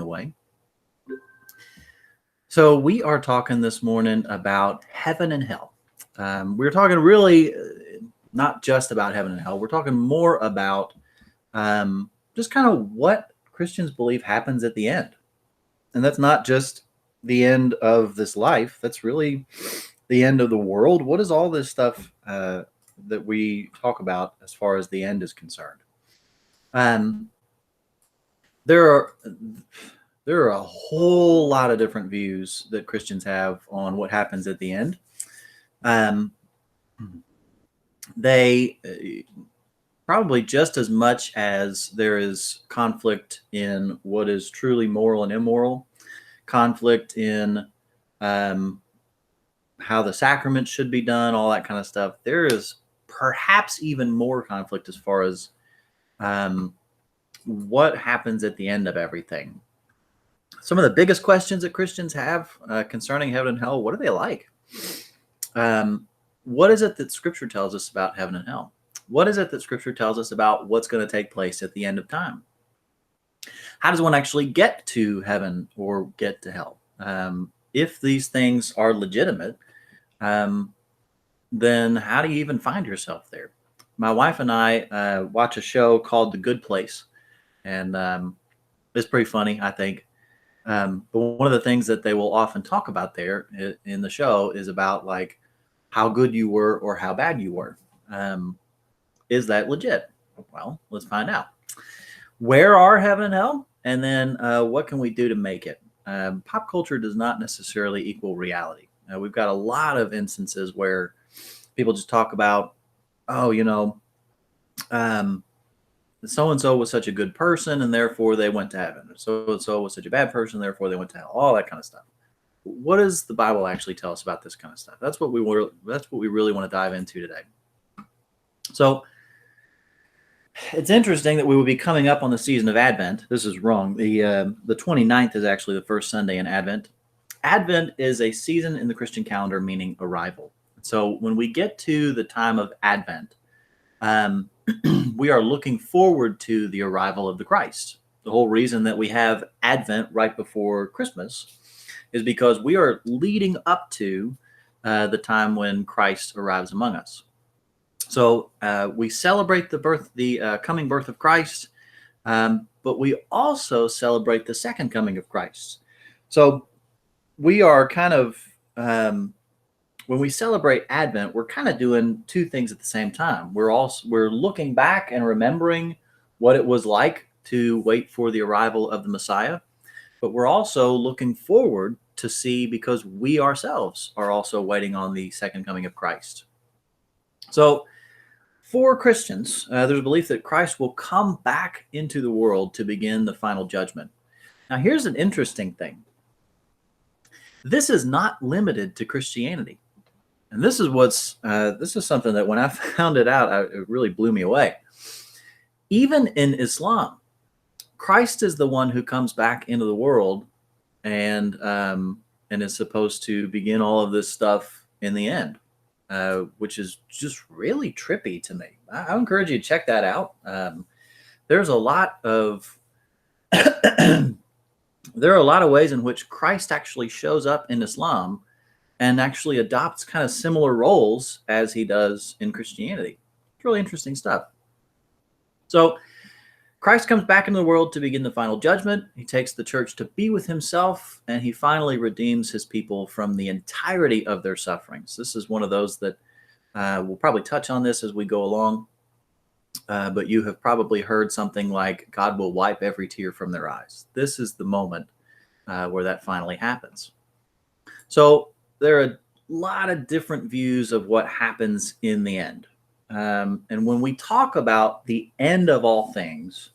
way. So we are talking this morning about heaven and hell. We're talking really not just about heaven and hell. We're talking more about just kind of what Christians believe happens at the end. And that's not just the end of this life. That's really the end of the world. What is all this stuff that we talk about as far as the end is concerned? There are a whole lot of different views that Christians have on what happens at the end. They probably just as much as there is conflict in what is truly moral and immoral, conflict in how the sacraments should be done, all that kind of stuff. There is perhaps even more conflict as far as what happens at the end of everything. Some of the biggest questions that Christians have concerning heaven and hell, what are they like? What is it that Scripture tells us about heaven and hell? What is it that Scripture tells us about what's going to take place at the end of time? How does one actually get to heaven or get to hell? If these things are legitimate, then how do you even find yourself there? My wife and I watch a show called The Good Place, and it's pretty funny, I think. But one of the things that they will often talk about there in the show is about like how good you were or how bad you were. Is that legit? Well, let's find out. Where are heaven and hell? And then what can we do to make it? Pop culture does not necessarily equal reality. We've got a lot of instances where people just talk about, oh, so-and-so was such a good person and therefore they went to heaven. So-and-so was such a bad person, therefore they went to hell. All that kind of stuff. What does the Bible actually tell us about this kind of stuff? That's what we really want to dive into today. So it's interesting that we will be coming up on the season of Advent. This is wrong. The 29th is actually the first Sunday in Advent. Advent is a season in the Christian calendar meaning arrival. So when we get to the time of Advent, we are looking forward to the arrival of the Christ. The whole reason that we have Advent right before Christmas is because we are leading up to the time when Christ arrives among us. So we celebrate the coming birth of Christ, but we also celebrate the second coming of Christ. So we are kind of, when we celebrate Advent, we're kind of doing two things at the same time. We're looking back and remembering what it was like to wait for the arrival of the Messiah, but we're also looking forward to see because we ourselves are also waiting on the second coming of Christ. So for Christians, there's a belief that Christ will come back into the world to begin the final judgment. Now, here's an interesting thing. This is not limited to Christianity. And this is something that when I found it out, it really blew me away. Even in Islam, Christ is the one who comes back into the world and is supposed to begin all of this stuff in the end, which is just really trippy to me. I encourage you to check that out. There's a lot of there are a lot of ways in which Christ actually shows up in Islam and actually adopts kind of similar roles as he does in Christianity. It's really interesting stuff. So Christ comes back into the world to begin the final judgment. He takes the church to be with himself, and he finally redeems his people from the entirety of their sufferings. This is one of those that we'll probably touch on this as we go along, but you have probably heard something like, God will wipe every tear from their eyes. This is the moment where that finally happens. So there are a lot of different views of what happens in the end. And when we talk about the end of all things,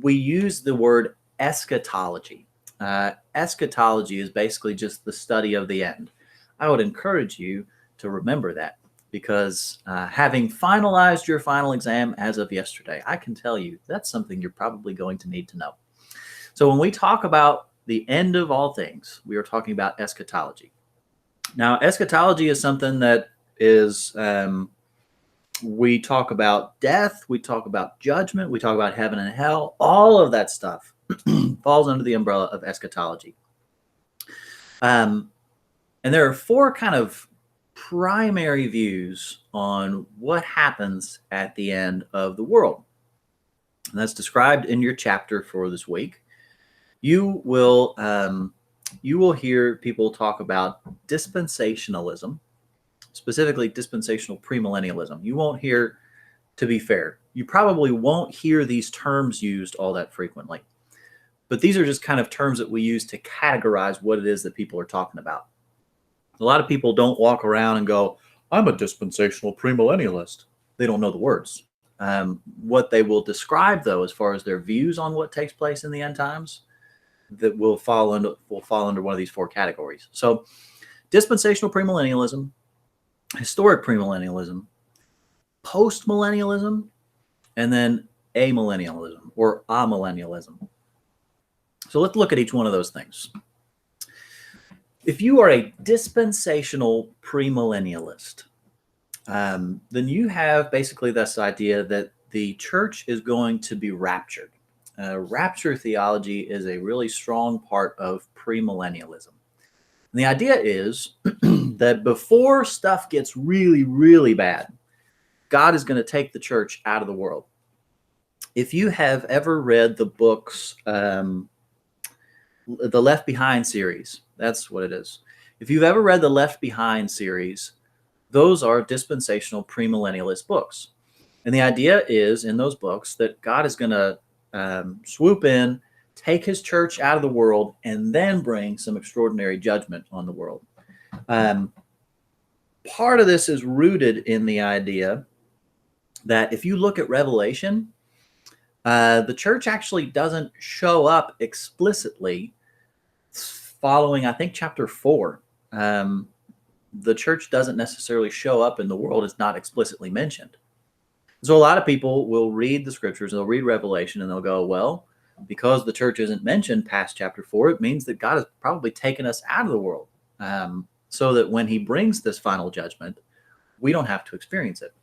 we use the word eschatology. Eschatology is basically just the study of the end. I would encourage you to remember that because having finalized your final exam as of yesterday, I can tell you that's something you're probably going to need to know. So when we talk about the end of all things, we are talking about eschatology. Now, eschatology is something that is, we talk about death, we talk about judgment, we talk about heaven and hell, all of that stuff falls under the umbrella of eschatology. And there are four kind of primary views on what happens at the end of the world. And that's described in your chapter for this week. You will hear people talk about dispensationalism, specifically dispensational premillennialism. You won't hear, to be fair, you probably won't hear these terms used all that frequently. But these are just kind of terms that we use to categorize what it is that people are talking about. A lot of people don't walk around and go, I'm a dispensational premillennialist. They don't know the words. What they will describe, though, as far as their views on what takes place in the end times, that will fall under one of these four categories. So dispensational premillennialism, historic premillennialism, postmillennialism, and then amillennialism or amillennialism. So let's look at each one of those things. If you are a dispensational premillennialist, then you have basically this idea that the church is going to be raptured. Rapture theology is a really strong part of premillennialism. And the idea is that before stuff gets really, really bad, God is going to take the church out of the world. If you have ever read the books, the Left Behind series, that's what it is. If you've ever read the Left Behind series, those are dispensational premillennialist books. And the idea is in those books that God is going to swoop in, take his church out of the world, and then bring some extraordinary judgment on the world. Part of this is rooted in the idea that if you look at Revelation, the church actually doesn't show up explicitly following, I think, chapter 4. The church doesn't necessarily show up in the world. It's not explicitly mentioned. So a lot of people will read the scriptures, and they'll read Revelation, and they'll go, well, because the church isn't mentioned past chapter 4, it means that God has probably taken us out of the world, so that when he brings this final judgment, we don't have to experience it.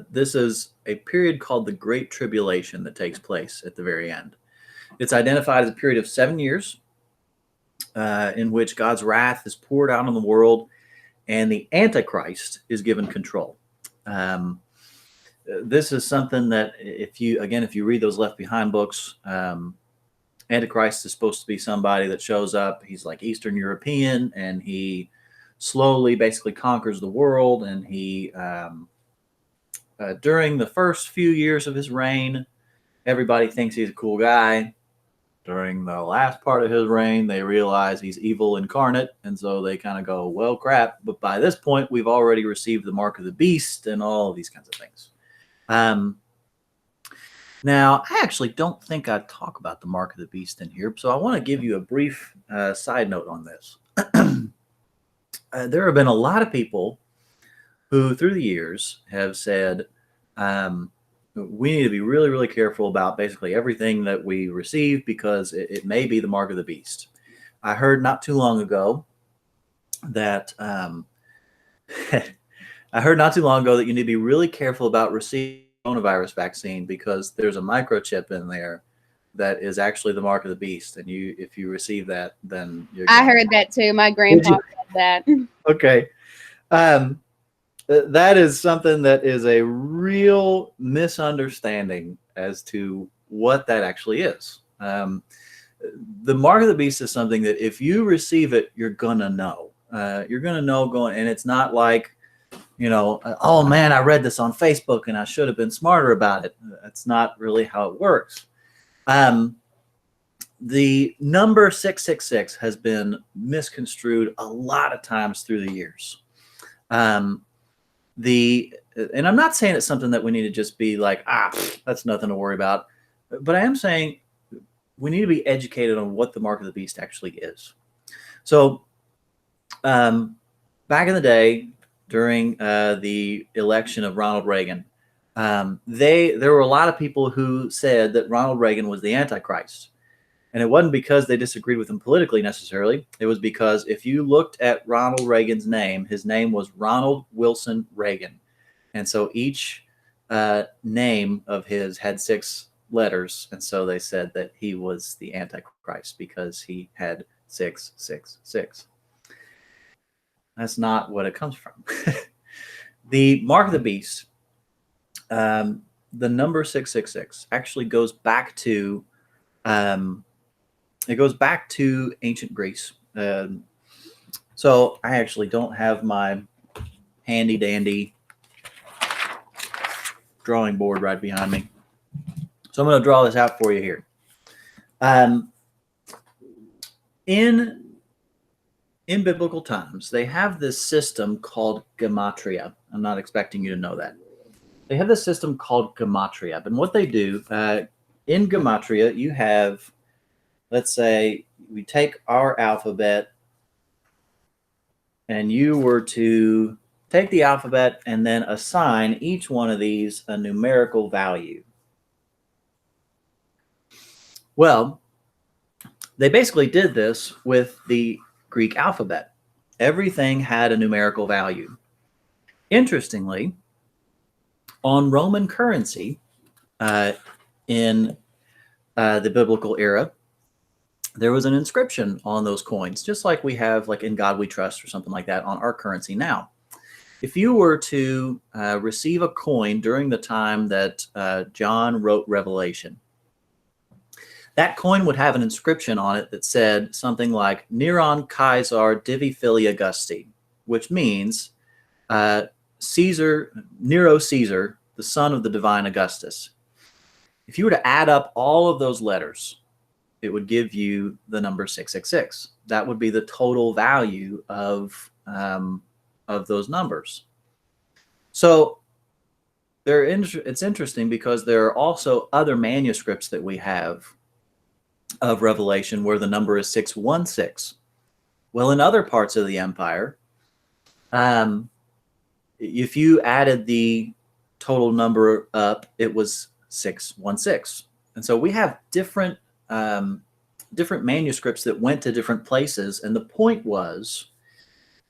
This is a period called the Great Tribulation that takes place at the very end. It's identified as a period of 7 years in which God's wrath is poured out on the world, and the Antichrist is given control. This is something that if you read those Left Behind books, Antichrist is supposed to be somebody that shows up. He's like Eastern European, and he slowly basically conquers the world. And he, during the first few years of his reign, everybody thinks he's a cool guy. During the last part of his reign, they realize he's evil incarnate, and so they kind of go, well, crap. But by this point, we've already received the mark of the beast and all of these kinds of things. Now, I actually don't think I talk about the mark of the beast in here, so I want to give you a brief side note on this. There have been a lot of people who, through the years, have said, we need to be really, really careful about basically everything that we receive because it may be the mark of the beast. I heard not too long ago that you need to be really careful about receiving a coronavirus vaccine because there's a microchip in there that is actually the mark of the beast, and if you receive that, then you're. I heard that too. My grandpa said that. Okay. That is something that is a real misunderstanding as to what that actually is. The mark of the beast is something that if you receive it, you're going to know. You're going to know going, and it's not like, oh man, I read this on Facebook and I should have been smarter about it. That's not really how it works. The number 666 has been misconstrued a lot of times through the years. And I'm not saying it's something that we need to just be like, that's nothing to worry about. But I am saying we need to be educated on what the mark of the beast actually is. So back in the day, during the election of Ronald Reagan, there were a lot of people who said that Ronald Reagan was the Antichrist. And it wasn't because they disagreed with him politically necessarily. It was because if you looked at Ronald Reagan's name, his name was Ronald Wilson Reagan. And so each name of his had 6 letters, and so they said that he was the Antichrist because he had 666. That's not what it comes from. The mark of the beast, the number 666, actually goes back to ancient Greece. So I actually don't have my handy dandy drawing board right behind me. So I'm going to draw this out for you here. In biblical times, they have this system called gematria. I'm not expecting you to know that. They have this system called gematria. And what they do, in gematria, you have, let's say, we take our alphabet, and you were to take the alphabet and then assign each one of these a numerical value. Well, they basically did this with the Greek alphabet. Everything had a numerical value. Interestingly, on Roman currency in the biblical era, there was an inscription on those coins, just like we have like in God We Trust or something like that on our currency now. If you were to receive a coin during the time that John wrote Revelation, that coin would have an inscription on it that said something like Neron Caesar Divi Filii Augusti, which means Nero Caesar, the son of the divine Augustus. If you were to add up all of those letters, it would give you the number 666. That would be the total value of those numbers. So it's interesting because there are also other manuscripts that we have of Revelation where the number is 616. Well, in other parts of the empire, if you added the total number up, it was 616. And so we have different manuscripts that went to different places. And the point was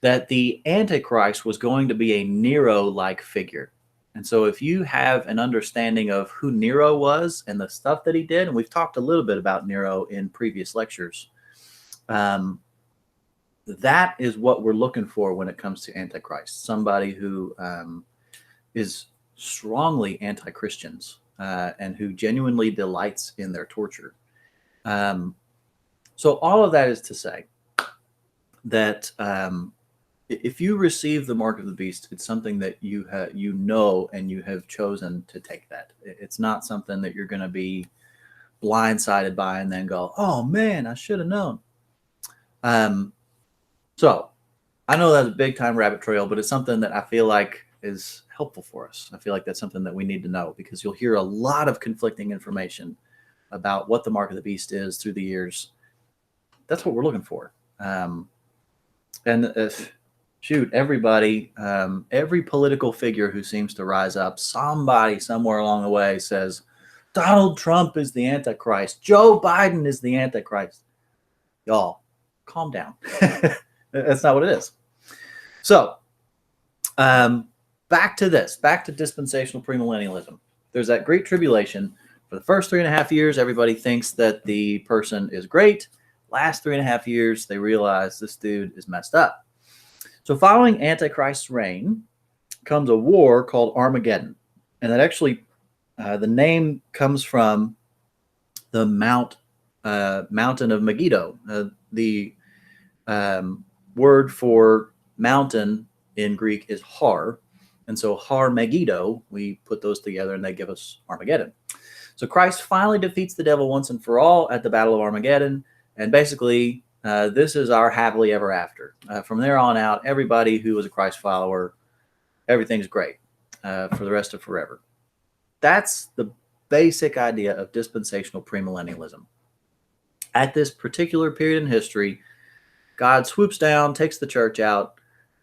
that the Antichrist was going to be a Nero-like figure. And so if you have an understanding of who Nero was and the stuff that he did, and we've talked a little bit about Nero in previous lectures, that is what we're looking for when it comes to Antichrist. Somebody who is strongly anti-Christians and who genuinely delights in their torture. So all of that is to say that if you receive the mark of the beast, it's something that you know and you have chosen to take that. It's not something that you're going to be blindsided by and then go, oh man, I should have known. So I know that's a big time rabbit trail, but it's something that I feel like is helpful for us. I feel like that's something that we need to know because you'll hear a lot of conflicting information about what the mark of the beast is through the years. That's what we're looking for. Shoot, everybody, every political figure who seems to rise up, somebody somewhere along the way says, Donald Trump is the Antichrist. Joe Biden is the Antichrist. Y'all, calm down. That's not what it is. So, back to dispensational premillennialism. There's that great tribulation. For the first 3.5 years, everybody thinks that the person is great. Last 3.5 years, they realize this dude is messed up. So following Antichrist's reign comes a war called Armageddon. And that actually, the name comes from the mountain of Megiddo. The word for mountain in Greek is Har. And so Har Megiddo, we put those together and they give us Armageddon. So Christ finally defeats the devil once and for all at the Battle of Armageddon. And basically, this is our happily ever after. From there on out, everybody who was a Christ follower, everything's great for the rest of forever. That's the basic idea of dispensational premillennialism. At this particular period in history, God swoops down, takes the church out,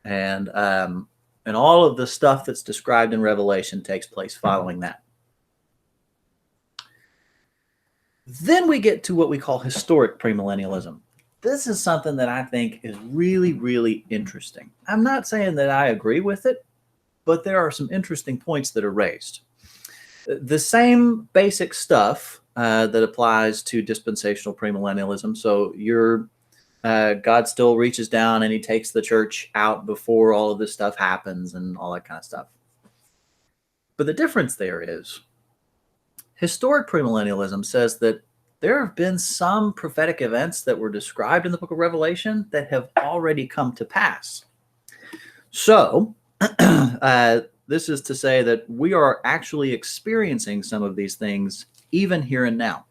and all of the stuff that's described in Revelation takes place following that. Then we get to what we call historic premillennialism. This is something that I think is really, really interesting. I'm not saying that I agree with it, but there are some interesting points that are raised. The same basic stuff that applies to dispensational premillennialism. So God still reaches down and he takes the church out before all of this stuff happens and all that kind of stuff. But the difference there is historic premillennialism says that there have been some prophetic events that were described in the book of Revelation that have already come to pass. So, this is to say that we are actually experiencing some of these things even here and now.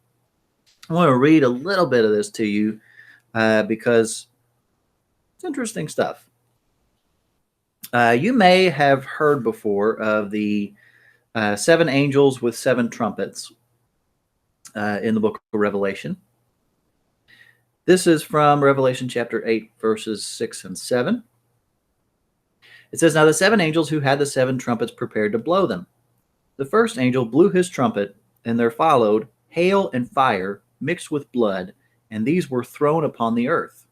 I want to read a little bit of this to you because it's interesting stuff. You may have heard before of the 7 angels with 7 trumpets in the book of Revelation. This is from Revelation chapter 8, verses 6 and 7. It says, "Now the 7 angels who had the 7 trumpets prepared to blow them. The first angel blew his trumpet, and there followed hail and fire mixed with blood, and these were thrown upon the earth.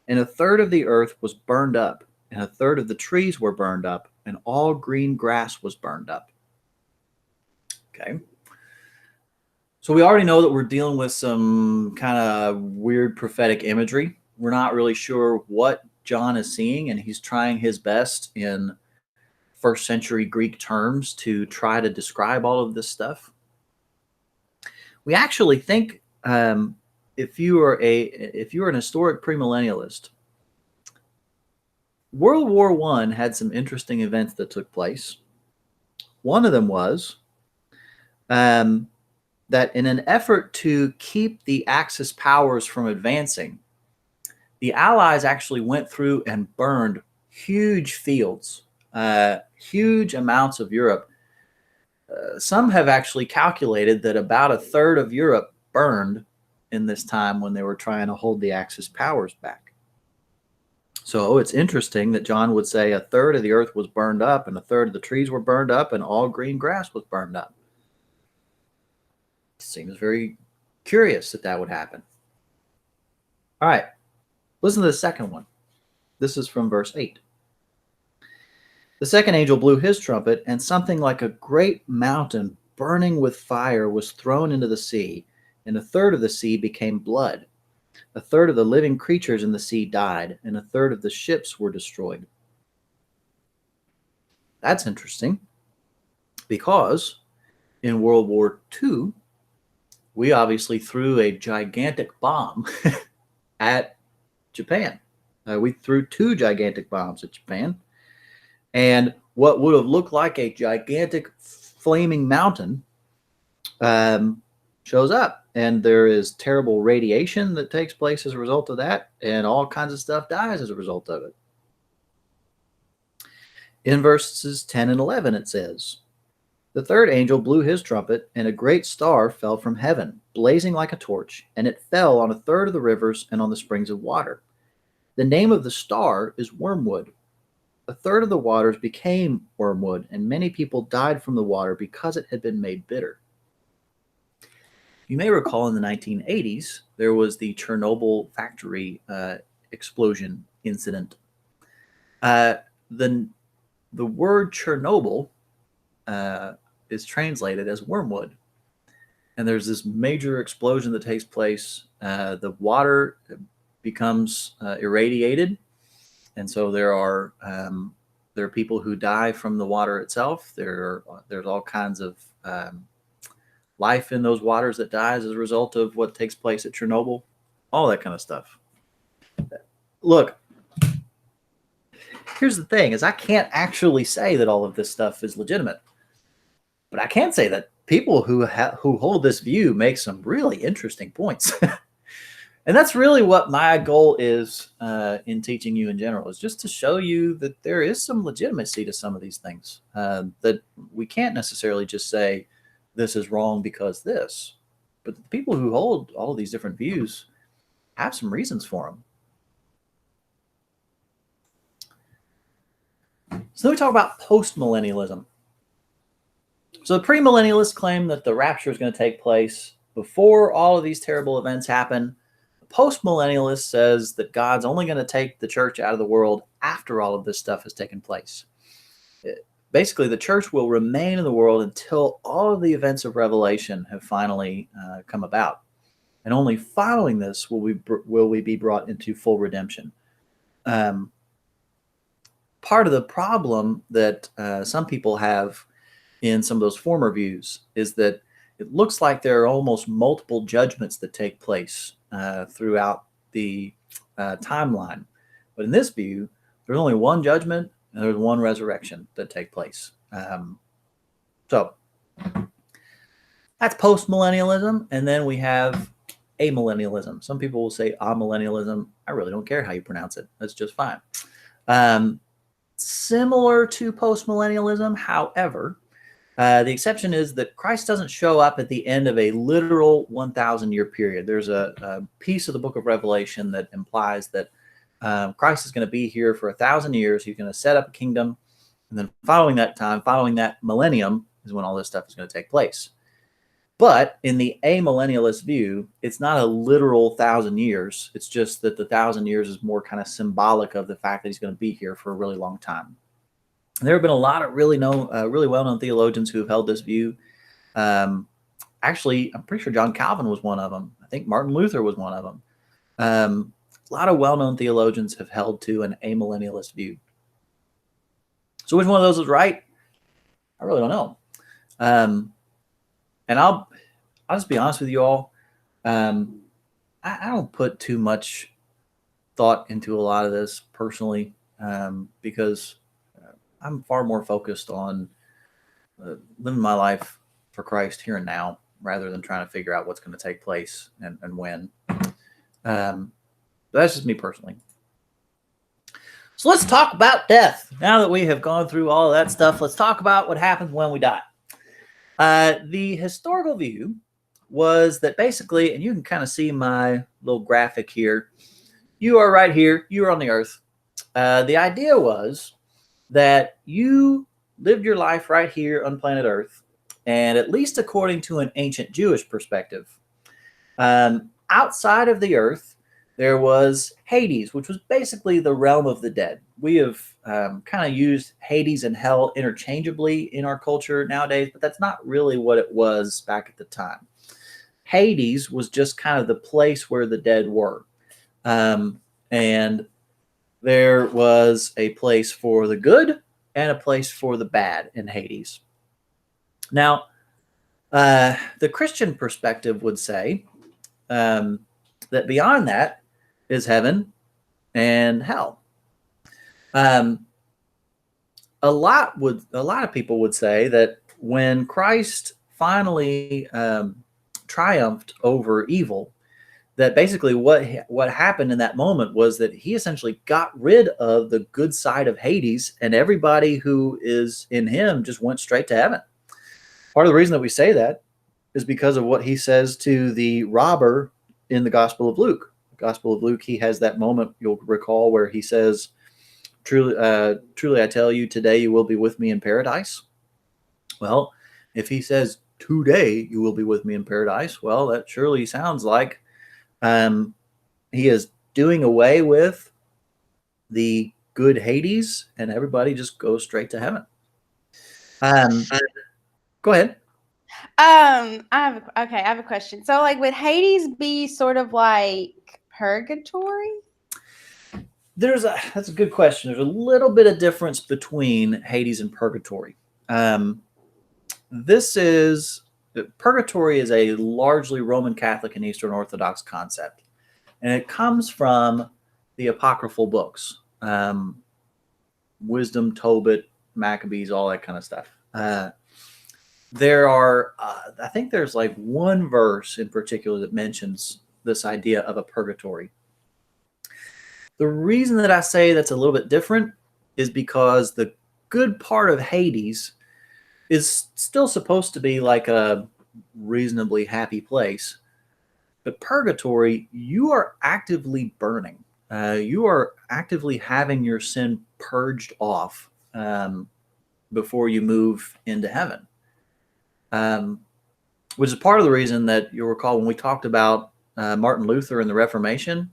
And a third of the earth was burned up, and a third of the trees were burned up, and all green grass was burned up." Okay. So we already know that we're dealing with some kind of weird prophetic imagery. We're not really sure what John is seeing, and he's trying his best in first century Greek terms to try to describe all of this stuff. We actually think if you are an historic premillennialist, World War I had some interesting events that took place. One of them was that in an effort to keep the Axis powers from advancing, the Allies actually went through and burned huge fields, huge amounts of Europe. Some have actually calculated that about a third of Europe burned in this time when they were trying to hold the Axis powers back. So it's interesting that John would say a third of the earth was burned up, and a third of the trees were burned up, and all green grass was burned up. It seems very curious that would happen. All right. Listen to the second one. This is from verse 8. "The second angel blew his trumpet, and something like a great mountain burning with fire was thrown into the sea, and a third of the sea became blood. A third of the living creatures in the sea died, and a third of the ships were destroyed." That's interesting because in World War II, we obviously threw a gigantic bomb at Japan. We threw 2 gigantic bombs at Japan, and what would have looked like a gigantic flaming mountain shows up, and there is terrible radiation that takes place as a result of that, and all kinds of stuff dies as a result of it. In verses 10 and 11, it says, "The third angel blew his trumpet, and a great star fell from heaven, blazing like a torch, and it fell on a third of the rivers and on the springs of water. The name of the star is Wormwood. A third of the waters became wormwood, and many people died from the water because it had been made bitter." You may recall in the 1980s, there was the Chernobyl factory explosion incident. The word Chernobyl is translated as wormwood. And there's this major explosion that takes place. The water becomes irradiated. And so there are people who die from the water itself. There's all kinds of life in those waters that dies as a result of what takes place at Chernobyl, all that kind of stuff. Look, here's the thing, is I can't actually say that all of this stuff is legitimate. But I can say that people who hold this view make some really interesting points. And that's really what my goal is in teaching you in general, is just to show you that there is some legitimacy to some of these things, that we can't necessarily just say this is wrong because this. But the people who hold all of these different views have some reasons for them. So then we talk about postmillennialism. So the premillennialists claim that the rapture is going to take place before all of these terrible events happen. The postmillennialist says that God's only going to take the church out of the world after all of this stuff has taken place. basically the church will remain in the world until all of the events of Revelation have finally come about. And only following this will we be brought into full redemption. Part of the problem that some people have in some of those former views is that it looks like there are almost multiple judgments that take place throughout the timeline. But in this view, there's only one judgment and there's one resurrection that take place. So that's post-millennialism. And then we have amillennialism. Some people will say amillennialism. I really don't care how you pronounce it. That's just fine. Similar to post-millennialism, however, the exception is that Christ doesn't show up at the end of a literal 1,000-year period. There's a piece of the book of Revelation that implies that Christ is going to be here for 1,000 years. He's going to set up a kingdom. And then following that time, following that millennium, is when all this stuff is going to take place. But in the amillennialist view, it's not a literal 1,000 years. It's just that the 1,000 years is more kind of symbolic of the fact that he's going to be here for a really long time. And there have been a lot of really well-known theologians who have held this view. Actually, I'm pretty sure John Calvin was one of them. I think Martin Luther was one of them. A lot of well-known theologians have held to an amillennialist view. So which one of those is right? I really don't know. And I'll just be honest with you all. I don't put too much thought into a lot of this personally, because I'm far more focused on living my life for Christ here and now, rather than trying to figure out what's going to take place and when. But that's just me personally. So let's talk about death. Now that we have gone through all of that stuff, let's talk about what happens when we die. The historical view was that basically, and you can kind of see my little graphic here, you are right here, you are on the earth. The idea was that you lived your life right here on planet Earth, and at least according to an ancient Jewish perspective, outside of the earth, there was Hades, which was basically the realm of the dead. We have kind of used Hades and hell interchangeably in our culture nowadays, but that's not really what it was back at the time. Hades was just kind of the place where the dead were. And there was a place for the good and a place for the bad in Hades. Now, the Christian perspective would say that beyond that is heaven and hell. A lot of people would say that when Christ finally triumphed over evil, that basically what happened in that moment was that he essentially got rid of the good side of Hades, and everybody who is in him just went straight to heaven. Part of the reason that we say that is because of what he says to the robber in the Gospel of Luke. Gospel of Luke, he has that moment, you'll recall, where he says, truly I tell you, today you will be with me in paradise. Well, if he says, today you will be with me in paradise, well, that surely sounds like he is doing away with the good Hades, and everybody just goes straight to heaven. Go ahead. I have a question. So, like, would Hades be sort of like purgatory? That's a good question. There's a little bit of difference between Hades and purgatory. Purgatory is a largely Roman Catholic and Eastern Orthodox concept, and it comes from the apocryphal books, Wisdom, Tobit, Maccabees, all that kind of stuff. There are, I think there's like one verse in particular that mentions this idea of a purgatory. The reason that I say that's a little bit different is because the good part of Hades is still supposed to be like a reasonably happy place. But purgatory, you are actively burning. You are actively having your sin purged off before you move into heaven. Which is part of the reason that you'll recall when we talked about Martin Luther and the Reformation,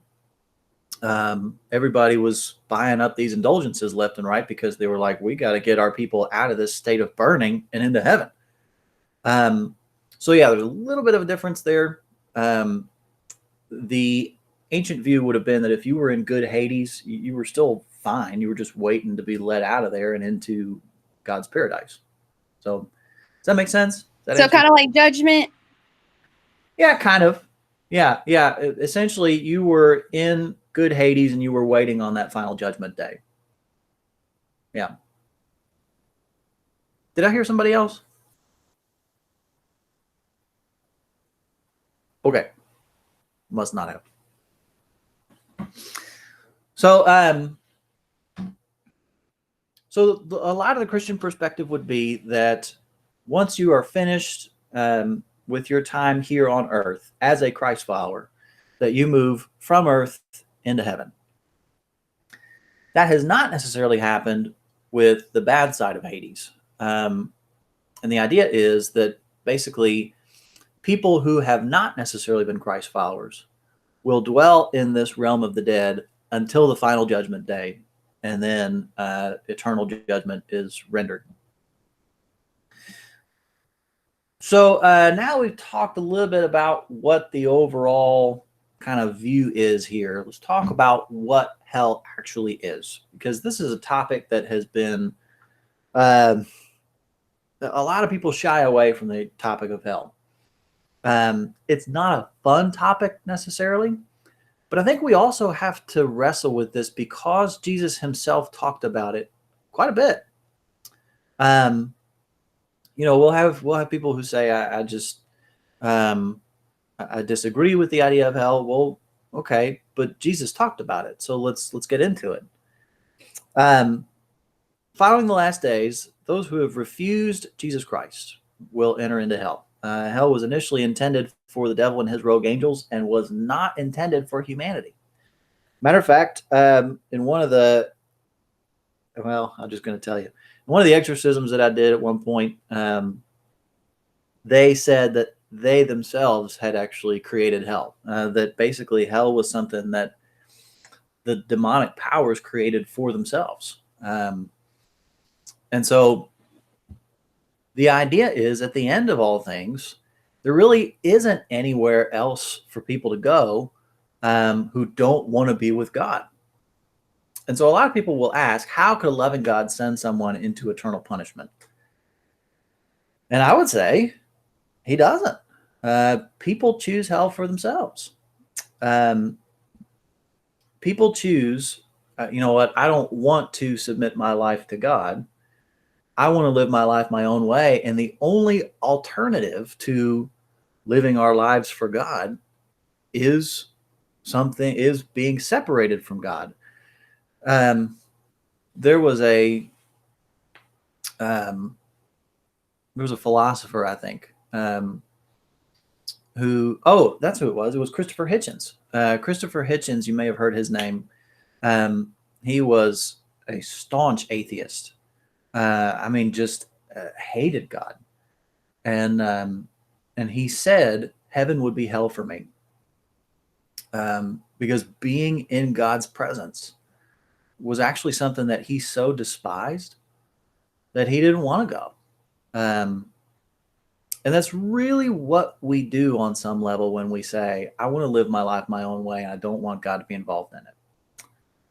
Everybody was buying up these indulgences left and right because they were like, we got to get our people out of this state of burning and into heaven. So yeah, there's a little bit of a difference there. The ancient view would have been that if you were in good Hades, you were still fine. You were just waiting to be let out of there and into God's paradise. So does that make sense? So kind of like judgment. Yeah, kind of. Yeah. Essentially, you were in good Hades and you were waiting on that final judgment day. Yeah. Did I hear somebody else? Okay. Must not have. So, a lot of the Christian perspective would be that once you are finished with your time here on earth as a Christ follower, that you move from earth into heaven. That has not necessarily happened with the bad side of Hades. And the idea is that basically people who have not necessarily been Christ followers will dwell in this realm of the dead until the final judgment day, and then eternal judgment is rendered. So now we've talked a little bit about what the overall kind of view is here. Let's talk about what hell actually is, because this is a topic that has been a lot of people shy away from the topic of hell. It's not a fun topic necessarily, but I think we also have to wrestle with this because Jesus himself talked about it quite a bit. We'll have people who say, I disagree with the idea of hell. Well, okay, but Jesus talked about it, so let's get into it. Following the last days, those who have refused Jesus Christ will enter into hell. Hell was initially intended for the devil and his rogue angels and was not intended for humanity. Matter of fact, in one of the, I'm just going to tell you, one of the exorcisms that I did at one point, they said that they themselves had actually created hell. That basically hell was something that the demonic powers created for themselves. And so the idea is at the end of all things, there really isn't anywhere else for people to go who don't want to be with God. And so a lot of people will ask, how could a loving God send someone into eternal punishment? And I would say he doesn't. People choose hell for themselves. People choose, you know what, I don't want to submit my life to God. I want to live my life my own way. And the only alternative to living our lives for God is being separated from God. There was a philosopher, I think, that's who it was. It was Christopher Hitchens. Christopher Hitchens, you may have heard his name. He was a staunch atheist. Just hated God. And he said heaven would be hell for me. Because being in God's presence was actually something that he so despised that he didn't want to go. And that's really what we do on some level when we say, I want to live my life my own way and I don't want God to be involved in it.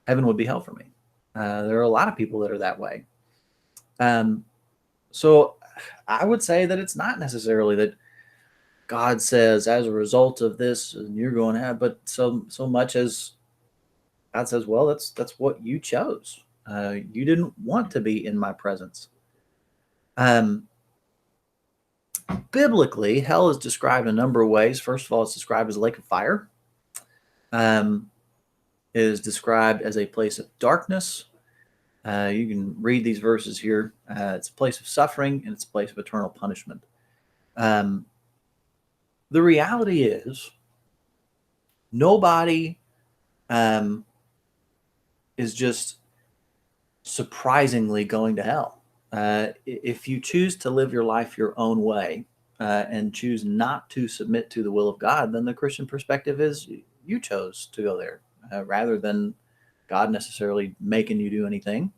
Heaven would be hell for me. There are a lot of people that are that way. So I would say that it's not necessarily that God says, as a result of this, you're going to have, but so much as God says, well, that's what you chose. You didn't want to be in my presence. Biblically, hell is described in a number of ways. First of all, it's described as a lake of fire. It is described as a place of darkness. You can read these verses here. It's a place of suffering and it's a place of eternal punishment. The reality is, nobody is just surprisingly going to hell. If you choose to live your life your own way and choose not to submit to the will of God, then the Christian perspective is you chose to go there. rather than God necessarily making you do anything.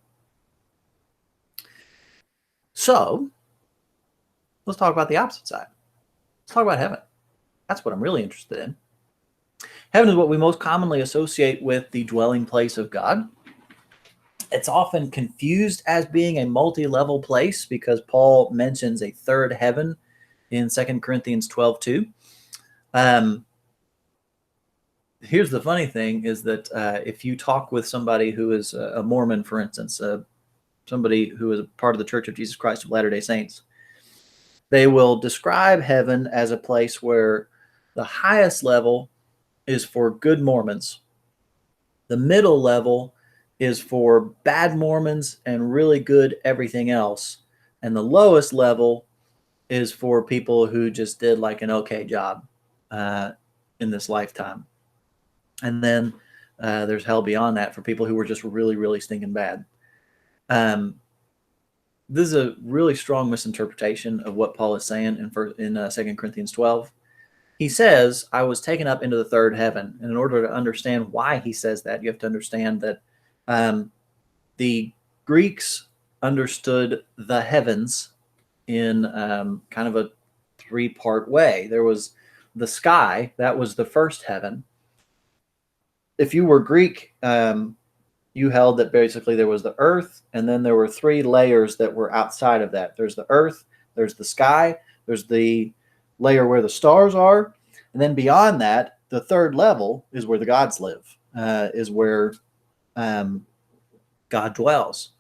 So let's talk about the opposite side. Let's talk about heaven. That's what I'm really interested in. Heaven is what we most commonly associate with the dwelling place of God. It's often confused as being a multi-level place because Paul mentions a third heaven in 2 Corinthians 12:2. Here's the funny thing is that if you talk with somebody who is a Mormon, for instance, somebody who is a part of the Church of Jesus Christ of Latter-day Saints, they will describe heaven as a place where the highest level is for good Mormons. The middle level is for bad Mormons and really good everything else. And the lowest level is for people who just did like an okay job in this lifetime. And then there's hell beyond that for people who were just really, really stinking bad. This is a really strong misinterpretation of what Paul is saying in 2 Corinthians 12. He says, I was taken up into the third heaven. And in order to understand why he says that, you have to understand that the Greeks understood the heavens in kind of a three-part way. There was the sky, that was the first heaven. If you were Greek, you held that basically there was the earth, and then there were three layers that were outside of that. There's the earth, there's the sky, there's the layer where the stars are, and then beyond that, the third level is where the gods live, is where God dwells.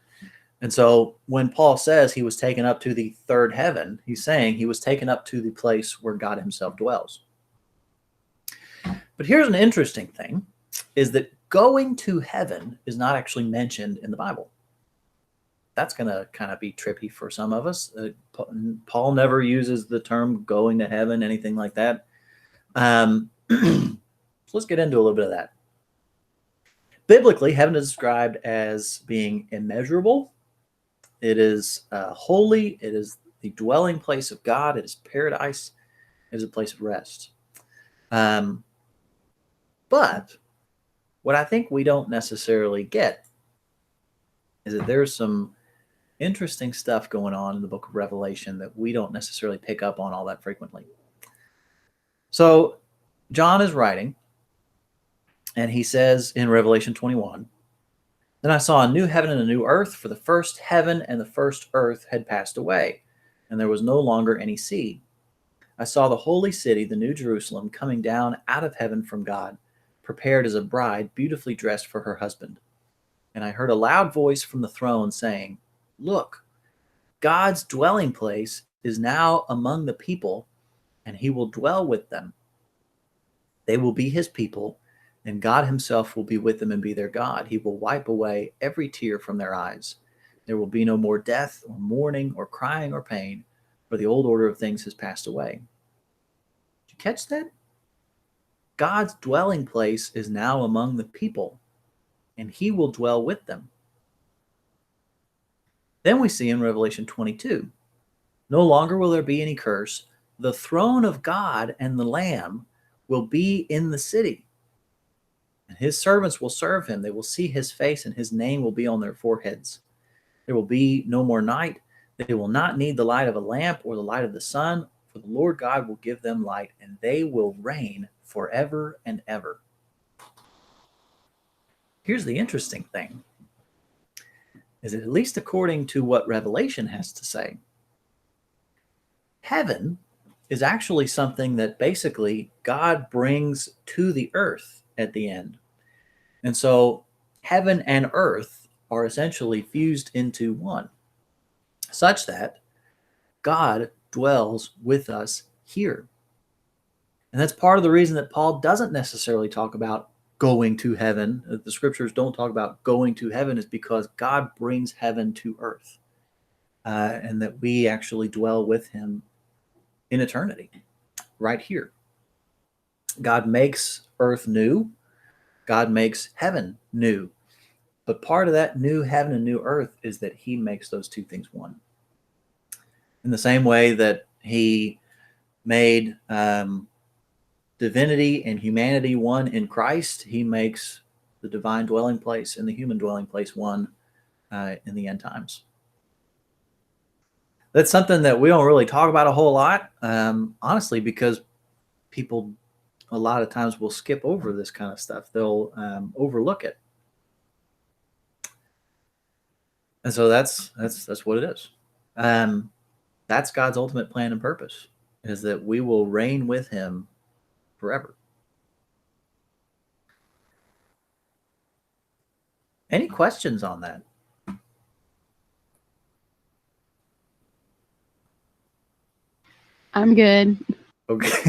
And so when Paul says he was taken up to the third heaven, he's saying he was taken up to the place where God himself dwells. But here's an interesting thing, is that going to heaven is not actually mentioned in the Bible. That's going to kind of be trippy for some of us. Paul never uses the term going to heaven, anything like that. So let's get into a little bit of that. Biblically, heaven is described as being immeasurable. It is holy. It is the dwelling place of God. It is paradise. It is a place of rest. But what I think we don't necessarily get is that there's some interesting stuff going on in the book of Revelation that we don't necessarily pick up on all that frequently. So John is writing, and he says in Revelation 21, then I saw a new heaven and a new earth, for the first heaven and the first earth had passed away, and there was no longer any sea. I saw the holy city, the new Jerusalem, coming down out of heaven from God, prepared as a bride, beautifully dressed for her husband. And I heard a loud voice from the throne saying, look, God's dwelling place is now among the people, and he will dwell with them. They will be his people, and God himself will be with them and be their God. He will wipe away every tear from their eyes. There will be no more death or mourning or crying or pain, for the old order of things has passed away. Did you catch that? God's dwelling place is now among the people, and he will dwell with them. Then we see in Revelation 22, no longer will there be any curse. The throne of God and the Lamb will be in the city, and his servants will serve him. They will see his face, and his name will be on their foreheads. There will be no more night. They will not need the light of a lamp or the light of the sun, for the Lord God will give them light, and they will reign forever and ever. Here's the interesting thing, is that at least according to what Revelation has to say, heaven is actually something that basically God brings to the earth at the end. And so heaven and earth are essentially fused into one, such that God dwells with us here. And that's part of the reason that Paul doesn't necessarily talk about going to heaven. The scriptures don't talk about going to heaven, is because God brings heaven to earth, and that we actually dwell with him in eternity right here. God makes earth new. God makes heaven new. But part of that new heaven and new earth is that he makes those two things one. In the same way that he made divinity and humanity one in Christ, he makes the divine dwelling place and the human dwelling place, one in the end times. That's something that we don't really talk about a whole lot, honestly, because people a lot of times will skip over this kind of stuff. They'll overlook it. And so that's what it is. That's God's ultimate plan and purpose, is that we will reign with him forever. Any questions on that? I'm good. Okay.